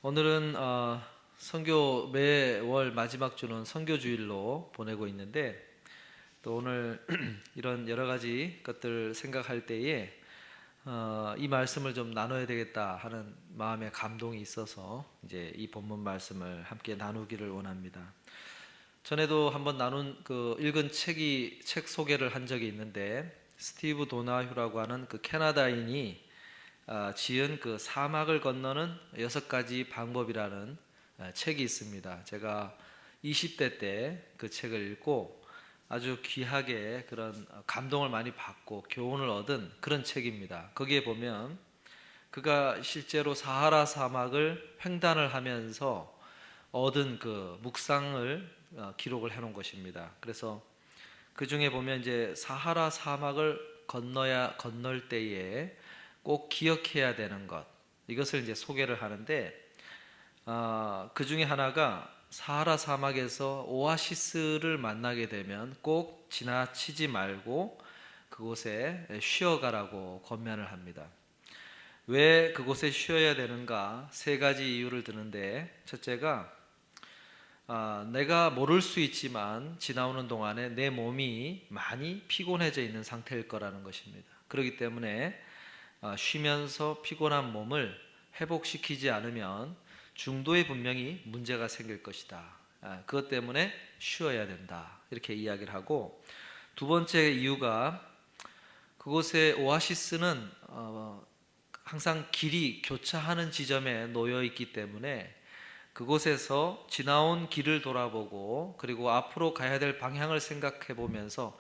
오늘은 선교 매월 마지막 주는 선교주일로 보내고 있는데 또 오늘 이런 여러 가지 것들 생각할 때에 이 말씀을 좀 나눠야 되겠다 하는 마음의 감동이 있어서 이제 이 본문 말씀을 함께 나누기를 원합니다. 전에도 한번 읽은 책 소개를 한 적이 있는데 스티브 도나휴라고 하는 그 캐나다인이 지은 그 사막을 건너는 6가지 방법이라는 책이 있습니다. 제가 20대 때 그 책을 읽고 아주 귀하게 그런 감동을 많이 받고 교훈을 얻은 그런 책입니다. 거기에 보면 그가 실제로 사하라 사막을 횡단을 하면서 얻은 그 묵상을 기록을 해놓은 것입니다. 그래서 그 중에 보면 이제 사하라 사막을 건널 때에 꼭 기억해야 되는 것, 이것을 이제 소개를 하는데 그 중에 하나가 사하라 사막에서 오아시스를 만나게 되면 꼭 지나치지 말고 그곳에 쉬어가라고 권면을 합니다. 왜 그곳에 쉬어야 되는가? 3가지 이유를 드는데, 첫째가 내가 모를 수 있지만 지나오는 동안에 내 몸이 많이 피곤해져 있는 상태일 거라는 것입니다. 그렇기 때문에 쉬면서 피곤한 몸을 회복시키지 않으면 중도에 분명히 문제가 생길 것이다. 그것 때문에 쉬어야 된다. 이렇게 이야기를 하고, 두 번째 이유가 그곳의 오아시스는 항상 길이 교차하는 지점에 놓여 있기 때문에 그곳에서 지나온 길을 돌아보고 그리고 앞으로 가야 될 방향을 생각해 보면서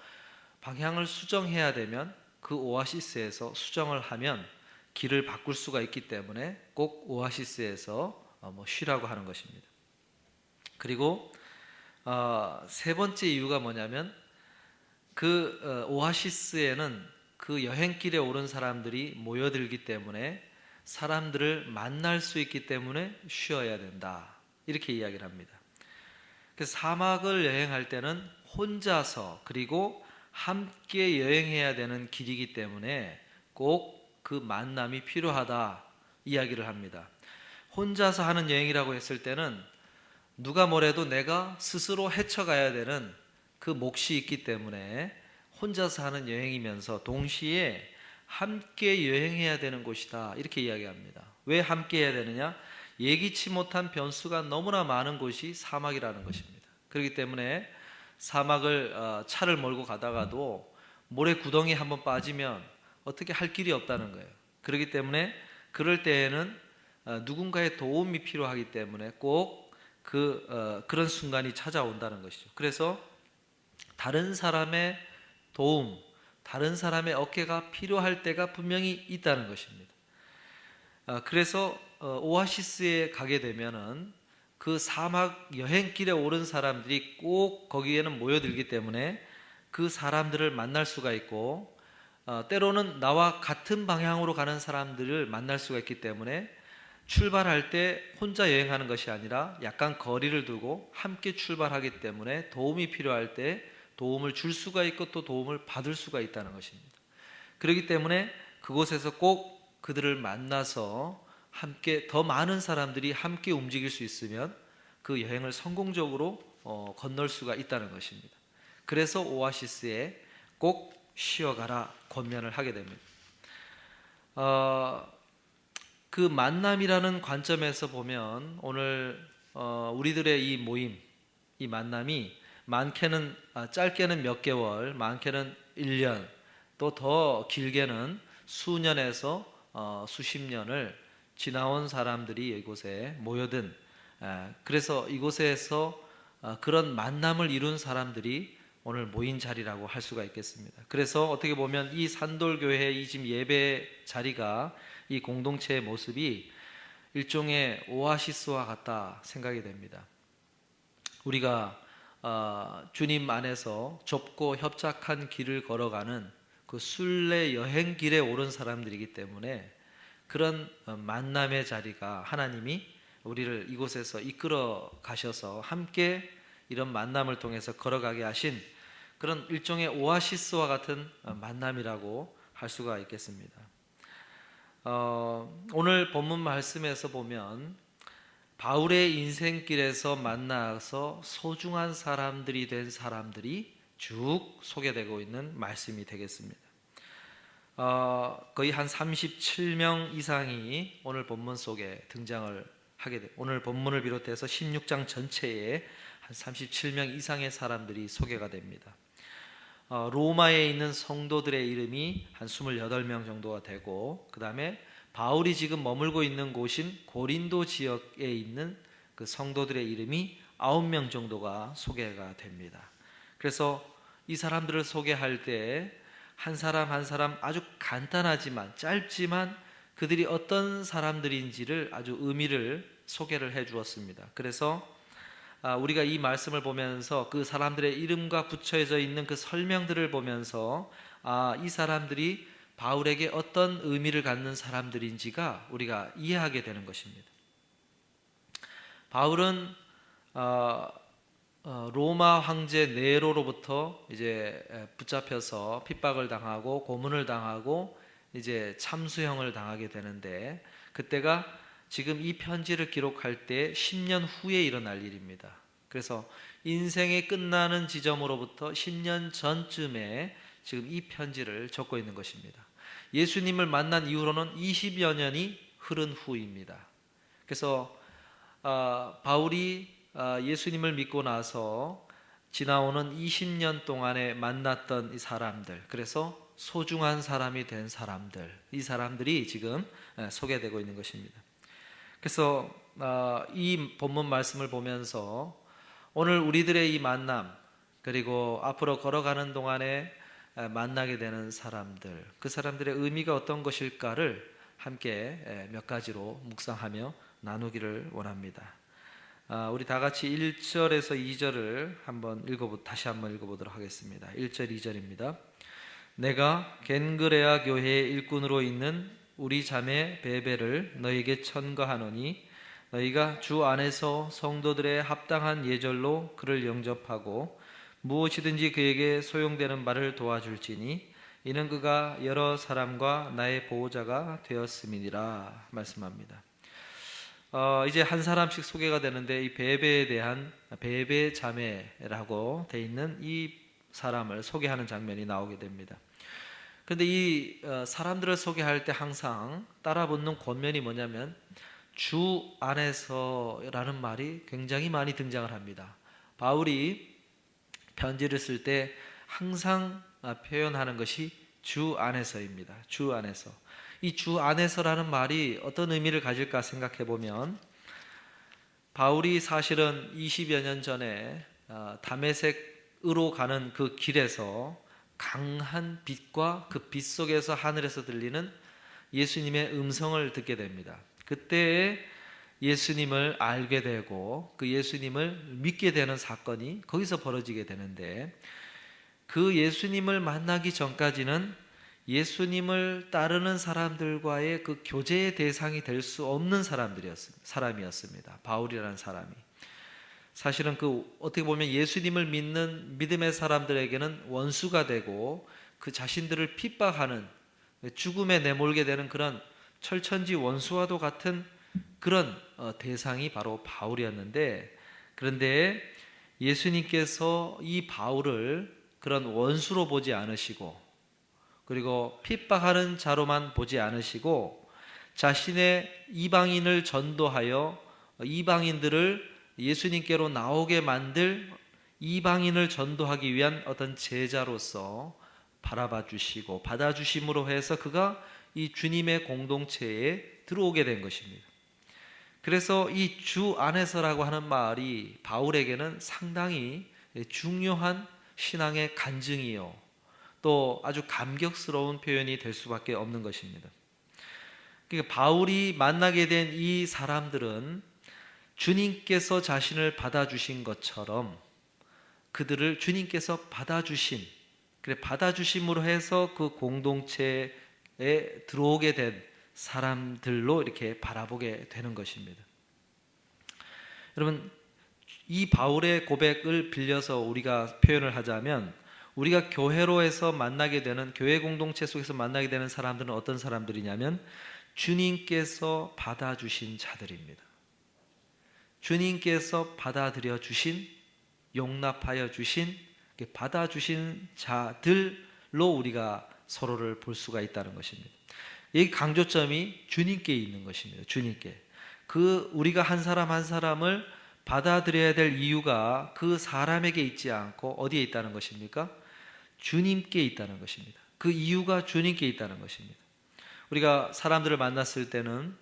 방향을 수정해야 되면 그 오아시스에서 수정을 하면 길을 바꿀 수가 있기 때문에 꼭 오아시스에서 쉬라고 하는 것입니다. 그리고 3번째 이유가 뭐냐면 그 오아시스에는 그 여행길에 오른 사람들이 모여들기 때문에 사람들을 만날 수 있기 때문에 쉬어야 된다. 이렇게 이야기를 합니다. 그래서 사막을 여행할 때는 혼자서 그리고 함께 여행해야 되는 길이기 때문에 꼭 그 만남이 필요하다 이야기를 합니다. 혼자서 하는 여행이라고 했을 때는 누가 뭐래도 내가 스스로 헤쳐가야 되는 그 몫이 있기 때문에 혼자서 하는 여행이면서 동시에 함께 여행해야 되는 곳이다 이렇게 이야기합니다. 왜 함께 해야 되느냐? 예기치 못한 변수가 너무나 많은 곳이 사막이라는 것입니다. 그렇기 때문에 사막을 차를 몰고 가다가도 모래 구덩이에 한번 빠지면 어떻게 할 길이 없다는 거예요. 그렇기 때문에 그럴 때에는 누군가의 도움이 필요하기 때문에 꼭 그런 순간이 찾아온다는 것이죠. 그래서 다른 사람의 도움, 다른 사람의 어깨가 필요할 때가 분명히 있다는 것입니다. 그래서 오아시스에 가게 되면은 그 사막 여행길에 오른 사람들이 꼭 거기에는 모여들기 때문에 그 사람들을 만날 수가 있고 때로는 나와 같은 방향으로 가는 사람들을 만날 수가 있기 때문에 출발할 때 혼자 여행하는 것이 아니라 약간 거리를 두고 함께 출발하기 때문에 도움이 필요할 때 도움을 줄 수가 있고 또 도움을 받을 수가 있다는 것입니다. 그렇기 때문에 그곳에서 꼭 그들을 만나서 함께 더 많은 사람들이 함께 움직일 수 있으면 그 여행을 성공적으로 건널 수가 있다는 것입니다. 그래서 오아시스에 꼭 쉬어가라 권면을 하게 됩니다. 그 만남이라는 관점에서 보면 오늘 우리들의 이 모임, 이 만남이 많게는 짧게는 몇 개월, 많게는 1년, 또 더 길게는 수년에서 수십 년을 지나온 사람들이 이곳에 모여든, 그래서 이곳에서 그런 만남을 이룬 사람들이 오늘 모인 자리라고 할 수가 있겠습니다. 그래서 어떻게 보면 이 산돌교회 이 지금 예배 자리가 이 공동체의 모습이 일종의 오아시스와 같다 생각이 됩니다. 우리가 주님 안에서 좁고 협착한 길을 걸어가는 그 순례 여행길에 오른 사람들이기 때문에 그런 만남의 자리가 하나님이 우리를 이곳에서 이끌어 가셔서 함께 이런 만남을 통해서 걸어가게 하신 그런 일종의 오아시스와 같은 만남이라고 할 수가 있겠습니다. 오늘 본문 말씀에서 보면 바울의 인생길에서 만나서 소중한 사람들이 된 사람들이 쭉 소개되고 있는 말씀이 되겠습니다. 거의 한 37명 이상이 오늘 본문 속에 등장을 하게 돼. 오늘 본문을 비롯해서 16장 전체에 한 37명 이상의 사람들이 소개가 됩니다. 로마에 있는 성도들의 이름이 한 28명 정도가 되고, 그 다음에 바울이 지금 머물고 있는 곳인 고린도 지역에 있는 그 성도들의 이름이 9명 정도가 소개가 됩니다. 그래서 이 사람들을 소개할 때 한 사람 한 사람 아주 간단하지만 짧지만 그들이 어떤 사람들인지를 아주 의미를 소개를 해 주었습니다. 그래서 우리가 이 말씀을 보면서 그 사람들의 이름과 붙여져 있는 그 설명들을 보면서 이 사람들이 바울에게 어떤 의미를 갖는 사람들인지가 우리가 이해하게 되는 것입니다. 바울은 로마 황제 네로로부터 이제 붙잡혀서 핍박을 당하고 고문을 당하고 이제 참수형을 당하게 되는데, 그때가 지금 이 편지를 기록할 때 10년 후에 일어날 일입니다. 그래서 인생이 끝나는 지점으로부터 10년 전쯤에 지금 이 편지를 적고 있는 것입니다. 예수님을 만난 이후로는 20여 년이 흐른 후입니다. 그래서 바울이 예수님을 믿고 나서 지나오는 20년 동안에 만났던 이 사람들, 그래서 소중한 사람이 된 사람들, 이 사람들이 지금 소개되고 있는 것입니다. 그래서 이 본문 말씀을 보면서 오늘 우리들의 이 만남, 그리고 앞으로 걸어가는 동안에 만나게 되는 사람들, 그 사람들의 의미가 어떤 것일까를 함께 몇 가지로 묵상하며 나누기를 원합니다. 우리 다 같이 1절에서 2절을 다시 한번 읽어보도록 하겠습니다. 1절 2절입니다. 내가 겐그레아 교회의 일꾼으로 있는 우리 자매 베베를 너에게 천거하노니 너희가 주 안에서 성도들의 합당한 예절로 그를 영접하고 무엇이든지 그에게 소용되는 바를 도와줄지니 이는 그가 여러 사람과 나의 보호자가 되었음이니라 말씀합니다. 이제 한 사람씩 소개가 되는데, 이 베베에 대한 베베 자매라고 돼 있는 이 사람을 소개하는 장면이 나오게 됩니다. 그런데 이 사람들을 소개할 때 항상 따라붙는 권면이 뭐냐면 주 안에서라는 말이 굉장히 많이 등장을 합니다. 바울이 편지를 쓸 때 항상 표현하는 것이 주 안에서입니다. 주 안에서. 이 주 안에서라는 말이 어떤 의미를 가질까 생각해 보면, 바울이 사실은 20여 년 전에 다메섹으로 가는 그 길에서 강한 빛과 그 빛 속에서 하늘에서 들리는 예수님의 음성을 듣게 됩니다. 그때에 예수님을 알게 되고 그 예수님을 믿게 되는 사건이 거기서 벌어지게 되는데, 그 예수님을 만나기 전까지는 예수님을 따르는 사람들과의 그 교제의 대상이 될 수 없는 사람이었습니다. 바울이라는 사람이. 사실은 어떻게 보면 예수님을 믿는 믿음의 사람들에게는 원수가 되고 그 자신들을 핍박하는, 죽음에 내몰게 되는 그런 철천지 원수와도 같은 그런 대상이 바로 바울이었는데, 그런데 예수님께서 이 바울을 그런 원수로 보지 않으시고, 그리고 핍박하는 자로만 보지 않으시고 자신의 이방인을 전도하여 이방인들을 예수님께로 나오게 만들 이방인을 전도하기 위한 어떤 제자로서 바라봐 주시고 받아주심으로 해서 그가 이 주님의 공동체에 들어오게 된 것입니다. 그래서 이 주 안에서라고 하는 말이 바울에게는 상당히 중요한 신앙의 간증이요, 또 아주 감격스러운 표현이 될 수밖에 없는 것입니다. 그러니까 바울이 만나게 된 이 사람들은 주님께서 자신을 받아주신 것처럼 그들을 주님께서 받아주심으로 해서 그 공동체에 들어오게 된 사람들로 이렇게 바라보게 되는 것입니다. 여러분, 이 바울의 고백을 빌려서 우리가 표현을 하자면, 우리가 교회로에서 만나게 되는, 교회 공동체 속에서 만나게 되는 사람들은 어떤 사람들이냐면 주님께서 받아주신 자들입니다. 주님께서 받아들여 주신, 용납하여 주신, 받아주신 자들로 우리가 서로를 볼 수가 있다는 것입니다. 이 강조점이 주님께 있는 것입니다. 주님께. 우리가 한 사람 한 사람을 받아들여야 될 이유가 그 사람에게 있지 않고 어디에 있다는 것입니까? 주님께 있다는 것입니다. 그 이유가 주님께 있다는 것입니다. 우리가 사람들을 만났을 때는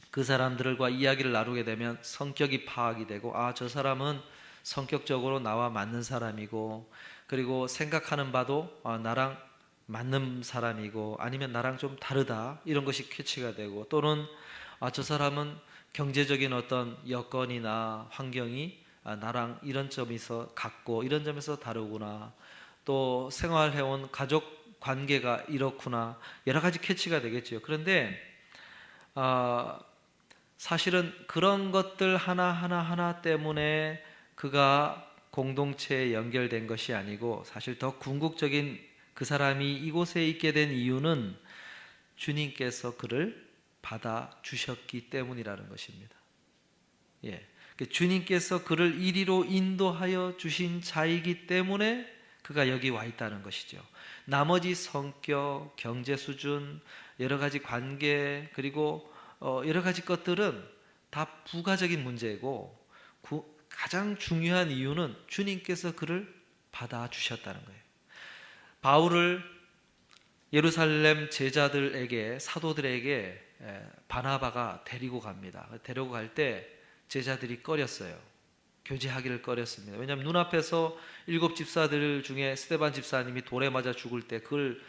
그 사람들과 이야기를 나누게 되면 성격이 파악이 되고, 저 사람은 성격적으로 나와 맞는 사람이고, 그리고 생각하는 바도 나랑 맞는 사람이고, 아니면 나랑 좀 다르다, 이런 것이 캐치가 되고, 또는 저 사람은 경제적인 어떤 여건이나 환경이 나랑 이런 점에서 같고 이런 점에서 다르구나, 또 생활해온 가족 관계가 이렇구나, 여러 가지 캐치가 되겠죠. 그런데 사실은 그런 것들 하나 때문에 그가 공동체에 연결된 것이 아니고, 사실 더 궁극적인 그 사람이 이곳에 있게 된 이유는 주님께서 그를 받아주셨기 때문이라는 것입니다. 주님께서 그를 이리로 인도하여 주신 자이기 때문에 그가 여기 와 있다는 것이죠. 나머지 성격, 경제 수준, 여러 가지 관계, 그리고 여러 가지 것들은 다 부가적인 문제고, 가장 중요한 이유는 주님께서 그를 받아주셨다는 거예요. 바울을 예루살렘 제자들에게, 사도들에게 바나바가 데리고 갑니다. 데리고 갈 때 제자들이 꺼렸어요. 교제하기를 꺼렸습니다. 왜냐하면 눈앞에서 7 집사들 중에 스데반 집사님이 돌에 맞아 죽을 때 그걸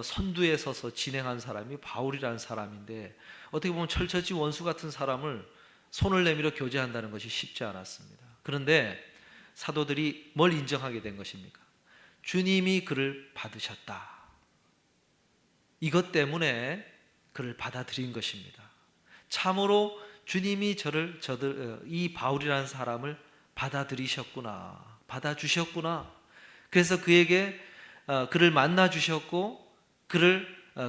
선두에 서서 진행한 사람이 바울이라는 사람인데, 어떻게 보면 철처지 원수 같은 사람을 손을 내밀어 교제한다는 것이 쉽지 않았습니다. 그런데 사도들이 뭘 인정하게 된 것입니까? 주님이 그를 받으셨다. 이것 때문에 그를 받아들인 것입니다. 참으로 주님이 이 바울이라는 사람을 받아들이셨구나, 받아주셨구나. 그래서 그를 만나 주셨고,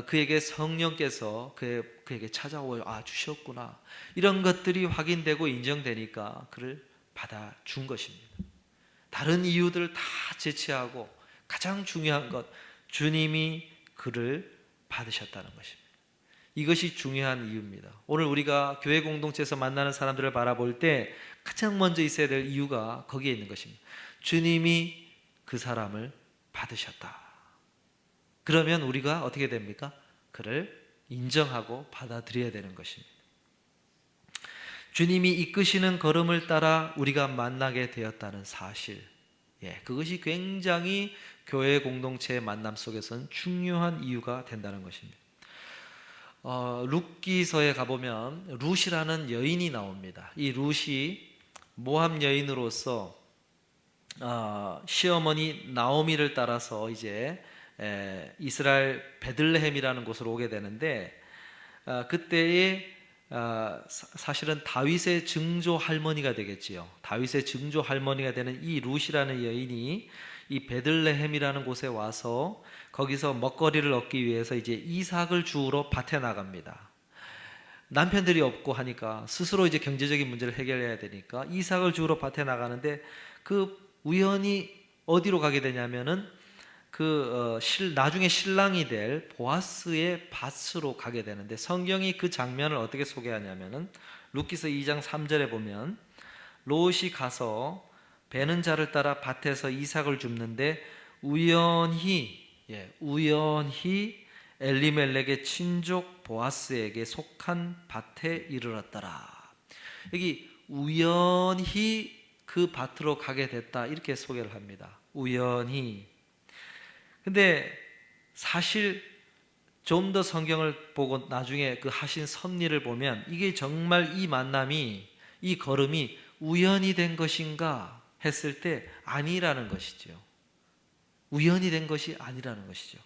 그에게 성령께서 그에게 찾아와 주셨구나. 이런 것들이 확인되고 인정되니까 그를 받아준 것입니다. 다른 이유들을 다 제치하고 가장 중요한 것, 주님이 그를 받으셨다는 것입니다. 이것이 중요한 이유입니다. 오늘 우리가 교회 공동체에서 만나는 사람들을 바라볼 때 가장 먼저 있어야 될 이유가 거기에 있는 것입니다. 주님이 그 사람을 받으셨다. 그러면 우리가 어떻게 됩니까? 그를 인정하고 받아들여야 되는 것입니다. 주님이 이끄시는 걸음을 따라 우리가 만나게 되었다는 사실, 그것이 굉장히 교회 공동체의 만남 속에서는 중요한 이유가 된다는 것입니다. 룻기서에 가보면 룻이라는 여인이 나옵니다. 이 룻이 모압 여인으로서 시어머니 나오미를 따라서 이제 이스라엘 베들레헴이라는 곳으로 오게 되는데, 그때에 사실은 다윗의 증조 할머니가 되겠지요. 다윗의 증조 할머니가 되는 이 룻이라는 여인이 이 베들레헴이라는 곳에 와서 거기서 먹거리를 얻기 위해서 이제 이삭을 주우러 밭에 나갑니다. 남편들이 없고 하니까 스스로 이제 경제적인 문제를 해결해야 되니까 이삭을 주우러 밭에 나가는데, 우연히 어디로 가게 되냐면은 나중에 신랑이 될 보아스의 밭으로 가게 되는데, 성경이 그 장면을 어떻게 소개하냐면은 룻기서 2장 3절에 보면 롯이 가서 베는 자를 따라 밭에서 이삭을 줍는데 우연히 엘리멜렉의 친족 보아스에게 속한 밭에 이르렀더라. 여기 우연히 그 밭으로 가게 됐다, 이렇게 소개를 합니다. 우연히. 근데 사실 좀 더 성경을 보고 나중에 그 하신 섭리를 보면 이게 정말 이 만남이, 이 걸음이 우연히 된 것인가 했을 때 아니라는 것이죠. 우연히 된 것이 아니라는 것이죠.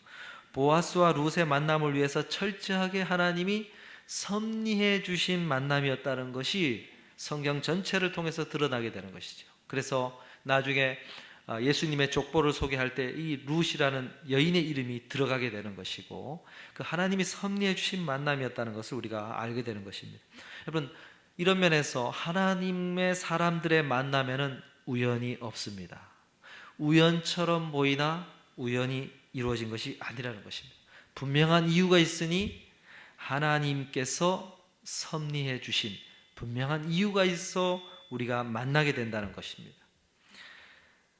보아스와 룻의 만남을 위해서 철저하게 하나님이 섭리해 주신 만남이었다는 것이 성경 전체를 통해서 드러나게 되는 것이죠. 그래서 나중에 예수님의 족보를 소개할 때 이 룻이라는 여인의 이름이 들어가게 되는 것이고, 그 하나님이 섭리해 주신 만남이었다는 것을 우리가 알게 되는 것입니다. 여러분, 이런 면에서 하나님의 사람들의 만남에는 우연이 없습니다. 우연처럼 보이나 우연히 이루어진 것이 아니라는 것입니다. 분명한 이유가 있으니 하나님께서 섭리해 주신 분명한 이유가 있어 우리가 만나게 된다는 것입니다.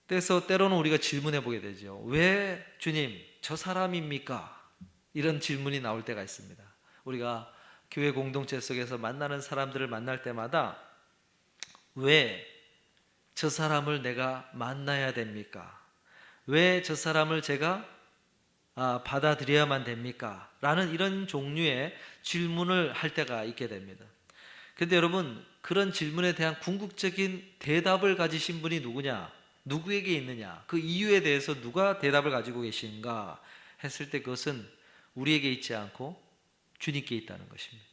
그래서 때로는 우리가 질문해 보게 되죠. 왜 주님 저 사람입니까? 이런 질문이 나올 때가 있습니다. 우리가 교회 공동체 속에서 만나는 사람들을 만날 때마다 왜 저 사람을 내가 만나야 됩니까? 왜 저 사람을 제가 받아들여야만 됩니까? 라는 이런 종류의 질문을 할 때가 있게 됩니다. 그런데 여러분, 그런 질문에 대한 궁극적인 대답을 가지신 분이 누구냐? 누구에게 있느냐? 그 이유에 대해서 누가 대답을 가지고 계신가 했을 때 그것은 우리에게 있지 않고 주님께 있다는 것입니다.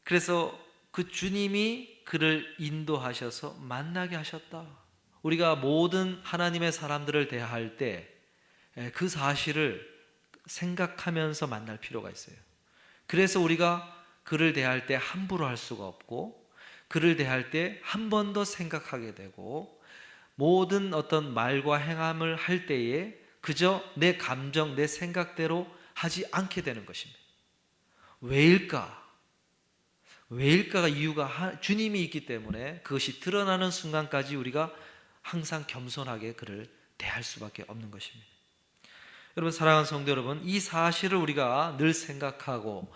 그래서 그 주님이 그를 인도하셔서 만나게 하셨다. 우리가 모든 하나님의 사람들을 대할 때 그 사실을 생각하면서 만날 필요가 있어요. 그래서 우리가 그를 대할 때 함부로 할 수가 없고, 그를 대할 때 한 번 더 생각하게 되고, 모든 어떤 말과 행함을 할 때에 그저 내 감정, 내 생각대로 하지 않게 되는 것입니다. 왜일까? 왜일까가 이유가 주님이 있기 때문에 그것이 드러나는 순간까지 우리가 항상 겸손하게 그를 대할 수밖에 없는 것입니다. 여러분, 사랑하는 성도 여러분, 이 사실을 우리가 늘 생각하고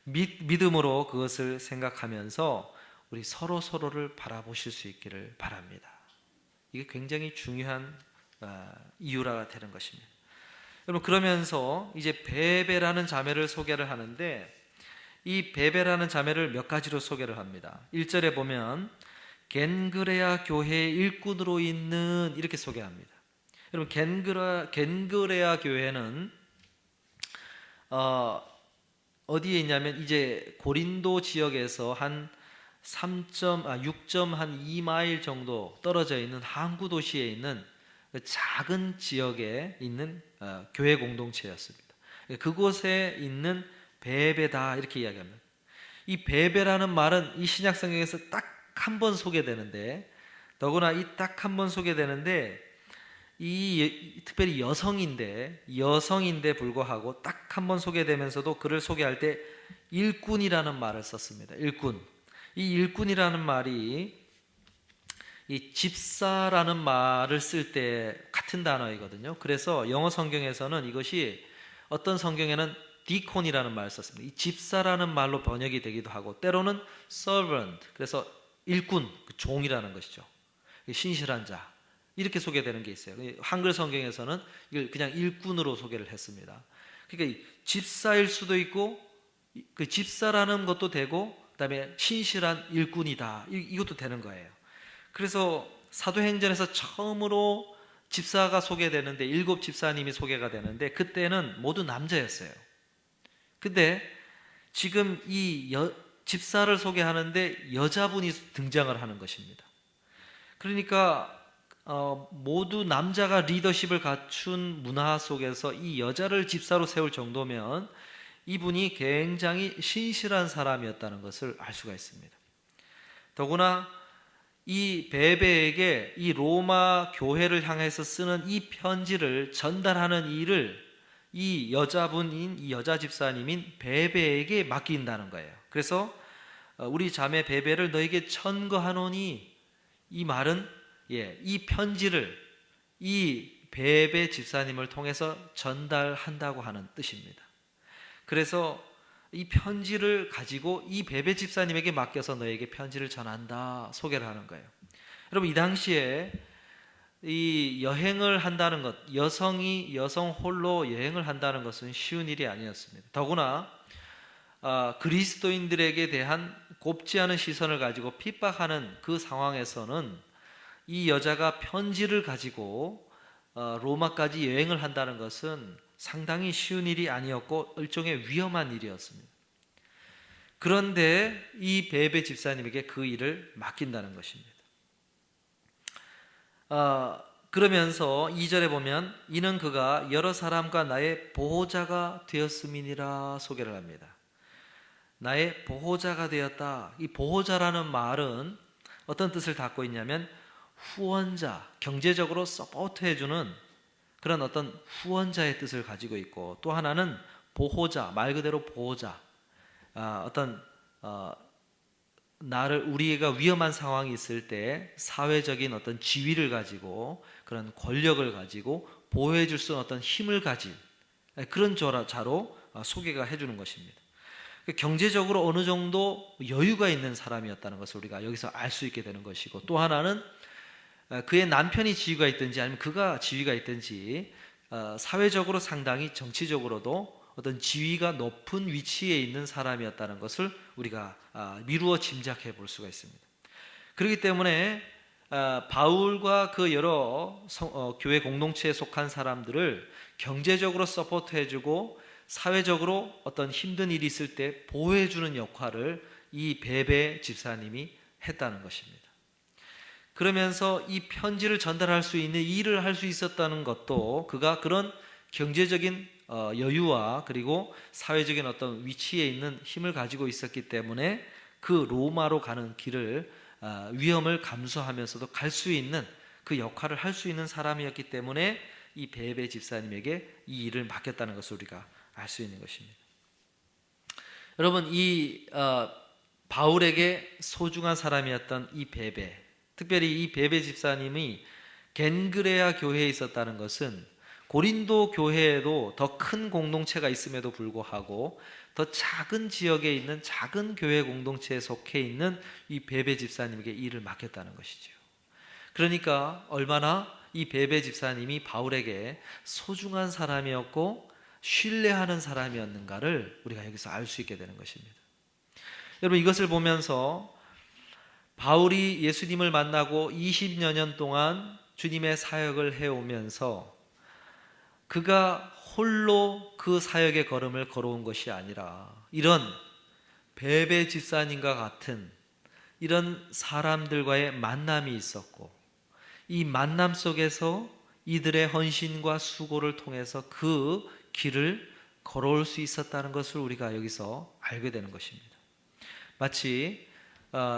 믿음으로 그것을 생각하면서 우리 서로를 바라보실 수 있기를 바랍니다. 이게 굉장히 중요한 이유라 되는 것입니다. 여러분, 그러면서 이제 베베라는 자매를 소개를 하는데, 이 베베라는 자매를 몇 가지로 소개를 합니다. 1절에 보면 겐그레아 교회의 일꾼으로 있는, 이렇게 소개합니다. 여러분, 겐그레아 교회는 어디에 있냐면 이제 고린도 지역에서 한 6.2마일 정도 떨어져 있는 항구 도시에 있는 작은 지역에 있는 교회 공동체였습니다. 그곳에 있는 베베다, 이렇게 이야기합니다. 이 베베라는 말은 이 신약 성경에서 딱 한 번 소개되는데, 더구나 이 딱 한 번 소개되는데 특별히 여성인데 불구하고 딱 한 번 소개되면서도 그를 소개할 때 일꾼이라는 말을 썼습니다. 일꾼. 이 일꾼이라는 말이 이 집사라는 말을 쓸 때 같은 단어이거든요. 그래서 영어 성경에서는 이것이, 어떤 성경에는 디콘이라는 말을 썼습니다. 이 집사라는 말로 번역이 되기도 하고, 때로는 servant, 그래서 일꾼, 종이라는 것이죠. 신실한 자, 이렇게 소개되는 게 있어요. 한글 성경에서는 이걸 그냥 일꾼으로 소개를 했습니다. 그러니까 집사일 수도 있고, 그 집사라는 것도 되고, 그다음에 신실한 일꾼이다, 이것도 되는 거예요. 그래서 사도행전에서 처음으로 집사가 소개되는데 7 집사님이 소개가 되는데, 그때는 모두 남자였어요. 근데 지금 이 집사를 소개하는데 여자분이 등장을 하는 것입니다. 그러니까 모두 남자가 리더십을 갖춘 문화 속에서 이 여자를 집사로 세울 정도면 이분이 굉장히 신실한 사람이었다는 것을 알 수가 있습니다. 더구나 이 베베에게 이 로마 교회를 향해서 쓰는 이 편지를 전달하는 일을 이 여자분인, 이 여자 집사님인 베베에게 맡긴다는 거예요. 그래서 우리 자매 베베를 너에게 천거하노니, 이 말은 이 편지를 이 베베 집사님을 통해서 전달한다고 하는 뜻입니다. 그래서 이 편지를 가지고 이 베베 집사님에게 맡겨서 너에게 편지를 전한다, 소개를 하는 거예요. 여러분, 이 당시에 이 여행을 한다는 것, 여성이 여성 홀로 여행을 한다는 것은 쉬운 일이 아니었습니다. 더구나 그리스도인들에게 대한 곱지 않은 시선을 가지고 핍박하는 그 상황에서는 이 여자가 편지를 가지고 로마까지 여행을 한다는 것은 상당히 쉬운 일이 아니었고 일종의 위험한 일이었습니다. 그런데 이 베베 집사님에게 그 일을 맡긴다는 것입니다. 그러면서 2절에 보면 이는 그가 여러 사람과 나의 보호자가 되었음이니라 소개를 합니다. 나의 보호자가 되었다. 이 보호자라는 말은 어떤 뜻을 갖고 있냐면 후원자, 경제적으로 서포트해주는 그런 어떤 후원자의 뜻을 가지고 있고, 또 하나는 보호자, 말 그대로 보호자, 어떤 우리가 위험한 상황이 있을 때 사회적인 어떤 지위를 가지고 그런 권력을 가지고 보호해 줄 수 있는 어떤 힘을 가진 그런 자로 소개가 해주는 것입니다. 경제적으로 어느 정도 여유가 있는 사람이었다는 것을 우리가 여기서 알 수 있게 되는 것이고, 또 하나는 그의 남편이 지위가 있든지 아니면 그가 지위가 있든지 사회적으로 상당히 정치적으로도 어떤 지위가 높은 위치에 있는 사람이었다는 것을 우리가 미루어 짐작해 볼 수가 있습니다. 그렇기 때문에 바울과 그 여러 교회 공동체에 속한 사람들을 경제적으로 서포트해주고 사회적으로 어떤 힘든 일이 있을 때 보호해주는 역할을 이 베베 집사님이 했다는 것입니다. 그러면서 이 편지를 전달할 수 있는 일을 할 수 있었다는 것도 그가 그런 경제적인 여유와 그리고 사회적인 어떤 위치에 있는 힘을 가지고 있었기 때문에 그 로마로 가는 길을 위험을 감수하면서도 갈 수 있는 그 역할을 할 수 있는 사람이었기 때문에 이 베베 집사님에게 이 일을 맡겼다는 것을 우리가 알 수 있는 것입니다. 여러분, 이 바울에게 소중한 사람이었던 이 베베, 특별히 이 베베 집사님이 겐그레아 교회에 있었다는 것은 고린도 교회에도 더 큰 공동체가 있음에도 불구하고 더 작은 지역에 있는 작은 교회 공동체에 속해 있는 이 베베 집사님에게 일을 맡겼다는 것이죠. 그러니까 얼마나 이 베베 집사님이 바울에게 소중한 사람이었고 신뢰하는 사람이었는가를 우리가 여기서 알 수 있게 되는 것입니다. 여러분, 이것을 보면서 바울이 예수님을 만나고 20여 년 동안 주님의 사역을 해오면서 그가 홀로 그 사역의 걸음을 걸어온 것이 아니라 이런 베베 집사님과 같은 이런 사람들과의 만남이 있었고, 이 만남 속에서 이들의 헌신과 수고를 통해서 그 길을 걸어올 수 있었다는 것을 우리가 여기서 알게 되는 것입니다. 마치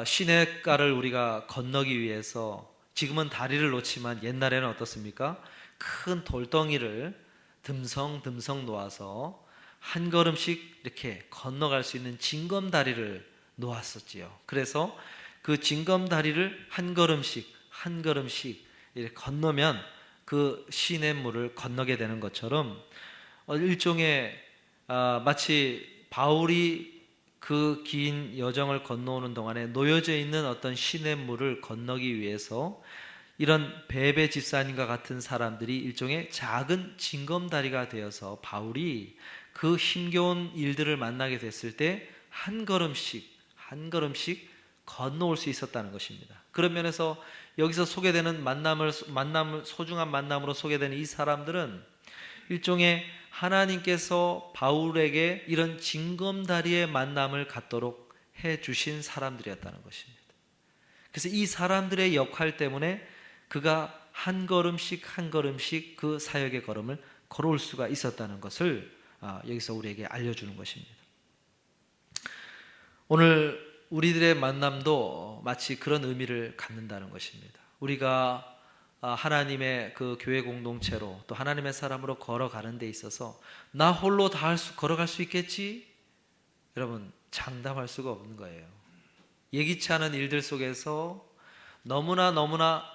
시냇가를 우리가 건너기 위해서 지금은 다리를 놓지만 옛날에는 어떻습니까? 큰 돌덩이를 듬성듬성 놓아서 한 걸음씩 이렇게 건너갈 수 있는 징검다리를 놓았었지요. 그래서 그 징검다리를 한 걸음씩 한 걸음씩 이렇게 건너면 그 시냇물을 건너게 되는 것처럼 일종의 마치 바울이 그 긴 여정을 건너오는 동안에 놓여져 있는 어떤 시냇물을 건너기 위해서 이런 베베 집사님과 같은 사람들이 일종의 작은 징검다리가 되어서 바울이 그 힘겨운 일들을 만나게 됐을 때 한 걸음씩 한 걸음씩 건너올 수 있었다는 것입니다. 그런 면에서 여기서 소개되는 소중한 만남으로 소개되는 이 사람들은 일종의 하나님께서 바울에게 이런 징검다리의 만남을 갖도록 해주신 사람들이었다는 것입니다. 그래서 이 사람들의 역할 때문에 그가 한 걸음씩 한 걸음씩 그 사역의 걸음을 걸어올 수가 있었다는 것을 여기서 우리에게 알려주는 것입니다. 오늘 우리들의 만남도 마치 그런 의미를 갖는다는 것입니다. 우리가 하나님의 그 교회 공동체로 또 하나님의 사람으로 걸어가는 데 있어서 나 홀로 다 걸어갈 수 있겠지? 여러분, 장담할 수가 없는 거예요. 예기치 않은 일들 속에서 너무나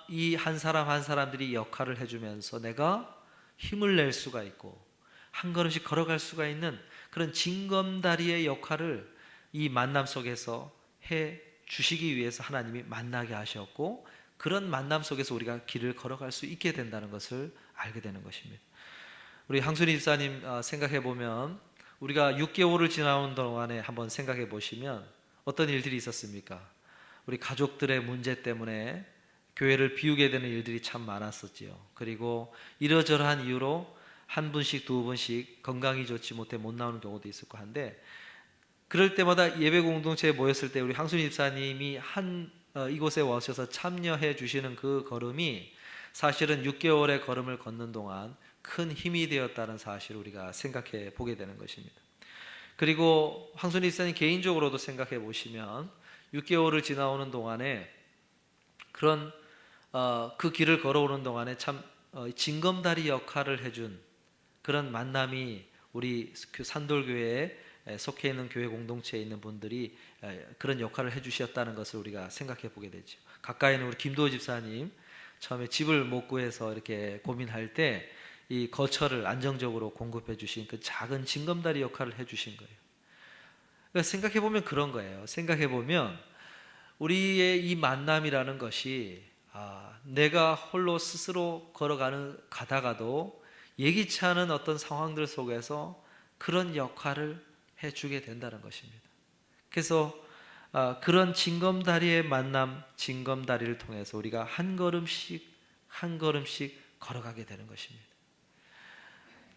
이 한 사람 한 사람들이 역할을 해주면서 내가 힘을 낼 수가 있고 한 걸음씩 걸어갈 수가 있는 그런 징검다리의 역할을 이 만남 속에서 해 주시기 위해서 하나님이 만나게 하셨고, 그런 만남 속에서 우리가 길을 걸어갈 수 있게 된다는 것을 알게 되는 것입니다. 우리 항순이 집사님 생각해 보면 우리가 6개월을 지나온 동안에 한번 생각해 보시면 어떤 일들이 있었습니까? 우리 가족들의 문제 때문에 교회를 비우게 되는 일들이 참 많았었지요. 그리고 이러저러한 이유로 한 분씩 두 분씩 건강이 좋지 못해 못 나오는 경우도 있었고 한데, 그럴 때마다 예배 공동체에 모였을 때 우리 항순이 집사님이 이곳에 오셔서 참여해 주시는 그 걸음이 사실은 6개월의 걸음을 걷는 동안 큰 힘이 되었다는 사실을 우리가 생각해 보게 되는 것입니다. 그리고 황순희 집사님 개인적으로도 생각해 보시면 6개월을 지나오는 동안에 그런 그 길을 걸어오는 동안에 참 징검다리 역할을 해준 그런 만남이 우리 산돌교회에 속해 있는 교회 공동체에 있는 분들이 그런 역할을 해주셨다는 것을 우리가 생각해 보게 되죠. 가까이 있는 우리 김도호 집사님, 처음에 집을 못 구해서 이렇게 고민할 때 이 거처를 안정적으로 공급해 주신 그 작은 징검다리 역할을 해주신 거예요. 그러니까 생각해 보면 그런 거예요. 생각해 보면 우리의 이 만남이라는 것이 내가 홀로 스스로 가다가도 예기치 않은 어떤 상황들 속에서 그런 역할을 해주게 된다는 것입니다. 그래서 그런 징검다리의 만남, 징검다리를 통해서 우리가 한 걸음씩 한 걸음씩 걸어가게 되는 것입니다.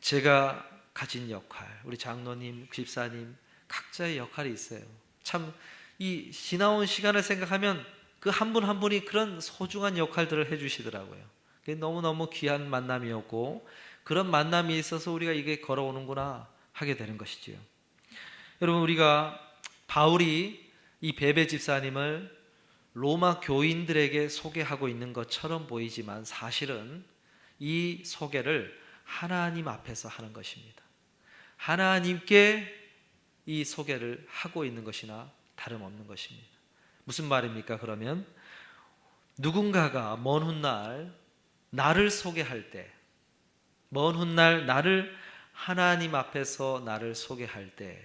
제가 가진 역할, 우리 장로님, 집사님 각자의 역할이 있어요. 참 이 지나온 시간을 생각하면 그 한 분 한 분이 그런 소중한 역할들을 해주시더라고요. 그게 너무너무 귀한 만남이었고 그런 만남이 있어서 우리가 이게 걸어오는구나 하게 되는 것이지요. 여러분, 우리가 바울이 이 베베 집사님을 로마 교인들에게 소개하고 있는 것처럼 보이지만 사실은 이 소개를 하나님 앞에서 하는 것입니다. 하나님께 이 소개를 하고 있는 것이나 다름없는 것입니다. 무슨 말입니까? 그러면 누군가가 먼 훗날 나를 소개할 때, 먼 훗날 나를 하나님 앞에서 나를 소개할 때,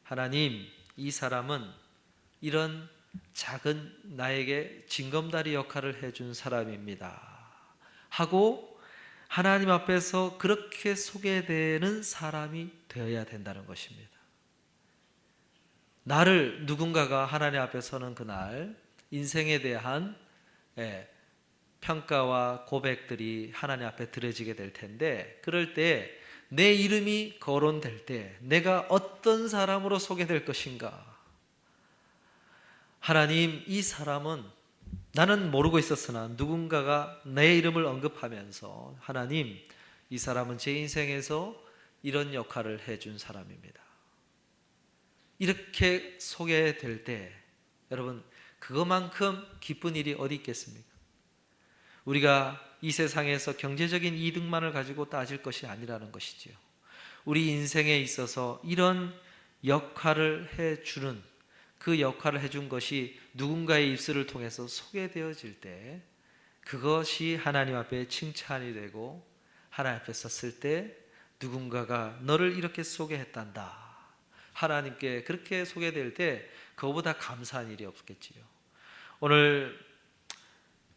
하나님, 이 사람은 이런 작은 나에게 징검다리 역할을 해준 사람입니다 하고 하나님 앞에서 그렇게 소개되는 사람이 되어야 된다는 것입니다. 나를 누군가가 하나님 앞에 서는 그날 인생에 대한 평가와 고백들이 하나님 앞에 드려지게 될 텐데, 그럴 때 내 이름이 거론될 때 내가 어떤 사람으로 소개될 것인가? 하나님, 이 사람은 나는 모르고 있었으나 누군가가 내 이름을 언급하면서 하나님, 이 사람은 제 인생에서 이런 역할을 해준 사람입니다. 이렇게 소개될 때 여러분, 그것만큼 기쁜 일이 어디 있겠습니까? 우리가 이 세상에서 경제적인 이득만을 가지고 따질 것이 아니라는 것이지요. 우리 인생에 있어서 이런 역할을 해주는, 그 역할을 해준 것이 누군가의 입술을 통해서 소개되어질 때 그것이 하나님 앞에 칭찬이 되고 하나님 앞에 섰을 때 누군가가 너를 이렇게 소개했단다, 하나님께 그렇게 소개될 때 그거보다 감사한 일이 없겠지요. 오늘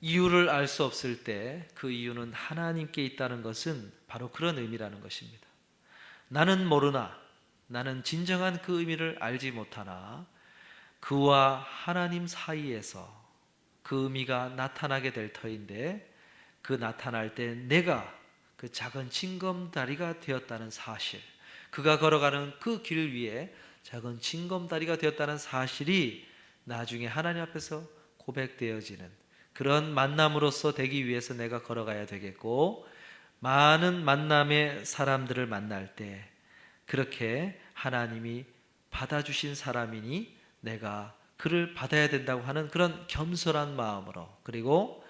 이유를 알 수 없을 때 그 이유는 하나님께 있다는 것은 바로 그런 의미라는 것입니다. 나는 모르나, 나는 진정한 그 의미를 알지 못하나 그와 하나님 사이에서 그 의미가 나타나게 될 터인데, 그 나타날 때 내가 그 작은 징검다리가 되었다는 사실, 그가 걸어가는 그 길 위에 작은 징검다리가 되었다는 사실이 나중에 하나님 앞에서 고백되어지는 그런 만남으로서 되기 위해서 내가 걸어가야 되겠고, 많은 만남의 사람들을 만날 때 그렇게 하나님이 받아주신 사람이니 내가 그를 받아야 된다고 하는 그런 겸손한 마음으로, 그리고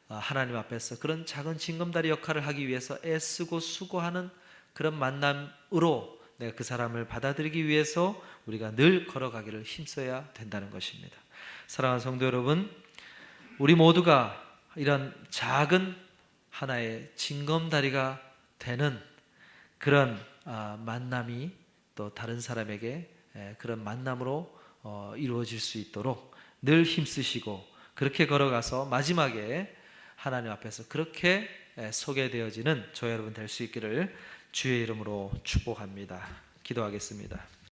하나님 앞에서 그런 작은 징검다리 역할을 하기 위해서 애쓰고 수고하는 그런 만남으로 내가 그 사람을 받아들이기 위해서 우리가 늘 걸어가기를 힘써야 된다는 것입니다. 사랑하는 성도 여러분, 우리 모두가 이런 작은 하나의 징검다리가 되는 그런 만남이 또 다른 사람에게 그런 만남으로 이루어질 수 있도록 늘 힘쓰시고, 그렇게 걸어가서 마지막에 하나님 앞에서 그렇게 소개되어지는 저 여러분 될 수 있기를 주의 이름으로 축복합니다. 기도하겠습니다.